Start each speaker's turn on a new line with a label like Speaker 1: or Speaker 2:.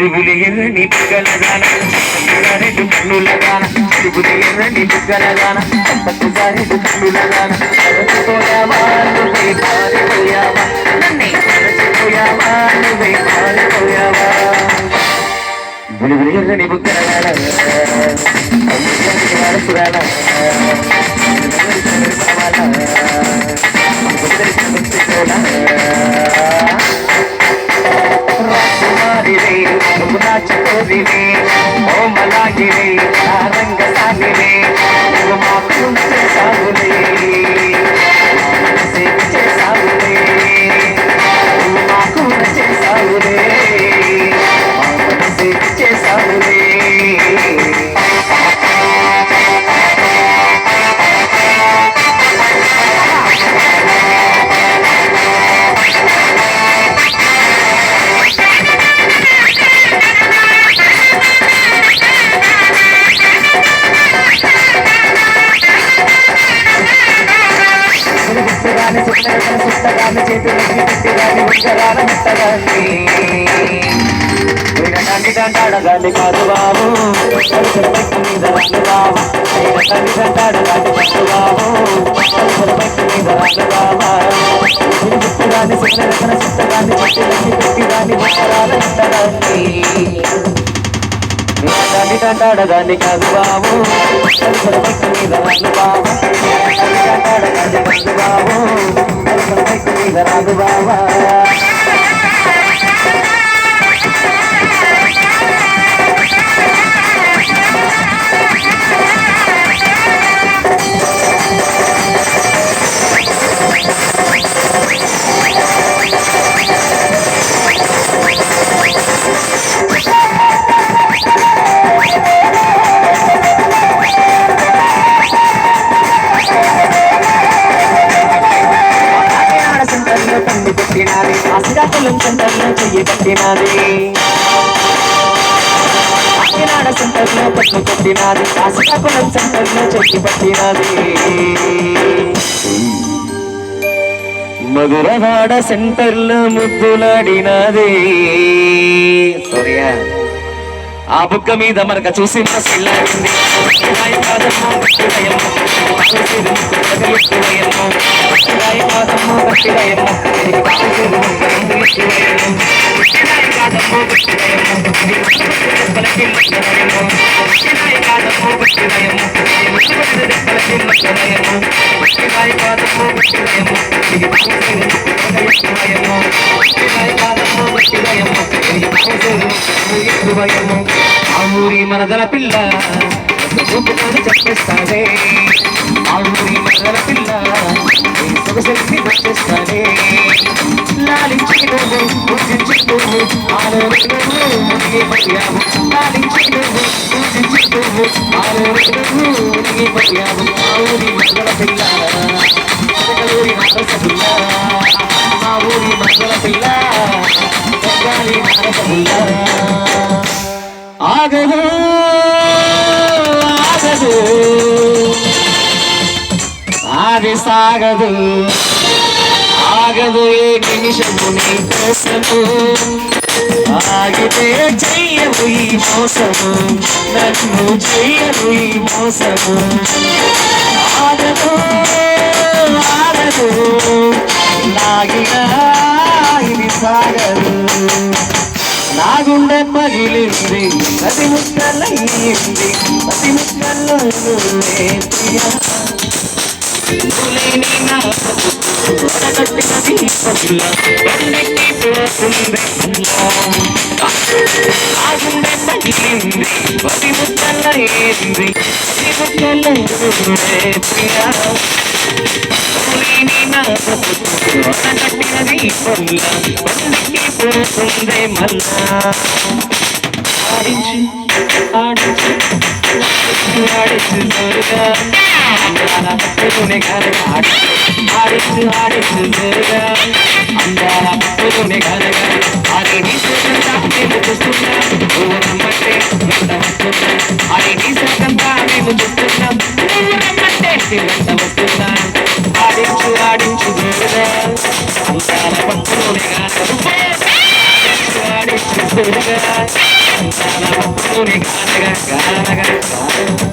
Speaker 1: బులిబులి ఎర్రని బుగ్గలగాన రెండు కన్నులగాన బులిబులి ఎర్రని బుగ్గలగాన పట్టుసారెడు కన్నులగాన పోయావా నువ్వే పారిపోయావా నన్నే మరచిపోయావా నువ్వే పారిపోయావా బులిబులి ఎర్రని బుగ్గలగాన వారసురాలా రాకుమారివే నువ్వు నా చకోరివే ఓ మలాగివే నా రంగసానివే నువ్వు మాకు చేసావులే చేసావులే నువ్వు మాకు చేసావులే చేసావులే సుట్టగాని చేతులకి పెట్టిగాని ఉత్తరాల ముట్టగాని దండాడగాని కాదు బాబు మీద రాను బాబు దండాడగాని కాదు బాబు మీద రాను బాబా సుట్టగాని సుట్టగాని సుట్టగాని చేతులకి పెట్టిగాని ఉత్తరాల ముట్టగాని దండాడగాని కాదు బాబు మీద రాను బాబు దండాడగాని కాదు బాబు రాదు బాబా పెట్టినది అసిరాకులం సెంటర్లో చెయ్యి కట్టినది కాకినాడ సెంటర్లో పట్టు కట్టినది అసిరాకులం సెంటర్లో చెయ్యి పట్టినది మధురవాడ సెంటర్లో ముద్దులాడినది సూర్య ఆ బుక్క మీద మనక చూసిన సిల్లాడింది ఆ ఊరి మనదల పిల్ల చెప్పేస్తానే ఆ ఊరి మనదల పిల్ల సొగసెల్లి వచ్చేస్తానే లాలించి నువ్వు పూజించి నువ్వు ఆలోచన మునిగిపోయావు లాలించి నువ్వు పూజించి నువ్వు ఆలోచన మునిగిపోయావు ఆ ఊరి మనదల పిల్ల ఊరి మనదల పిల్ల ఆ ఊరి మనదల పిల్ల ఆగదు ఆగదు ఆది సాగదు ఆగదు ఏ నిమిషము నీ కోసము ఆగితే చెయ్యవు ఈ మోసము నన్ను చెయ్యవు ఈ మోసము ఆగదు ఆగదు లాగినా ఇది సాగదు నా గుండె పగిలింది ప్రతి ముక్కలయ్యింది ప్రతి ముక్కల్లో కట్టిన దీపంలో నా గుండె పగిలింది ప్రతి ముక్కలయ్యింది ప్రతి ముక్కల్లో ప్రియా కట్టిన దీపంలో పోతుందే మళ్ళా ఆడించు ఆడించు ఆడించు జోరుగా అందాల పట్టుకునే కనగా ఆడించు ఆడించు జోరుగా అందాల పట్టుకునే కనగా అది నీ సుఖంగా నేను చూస్తున్నా నువ్వు నమ్మంటే వెంట వస్తున్నా అది నీ సుఖంగా నేను చూస్తున్నా నువ్వు నమ్మంటే వెంట వస్తున్నా ఆడించు ఆడించు జోరుగా అందాల పట్టుకునే కనగా వేడుగా గానగా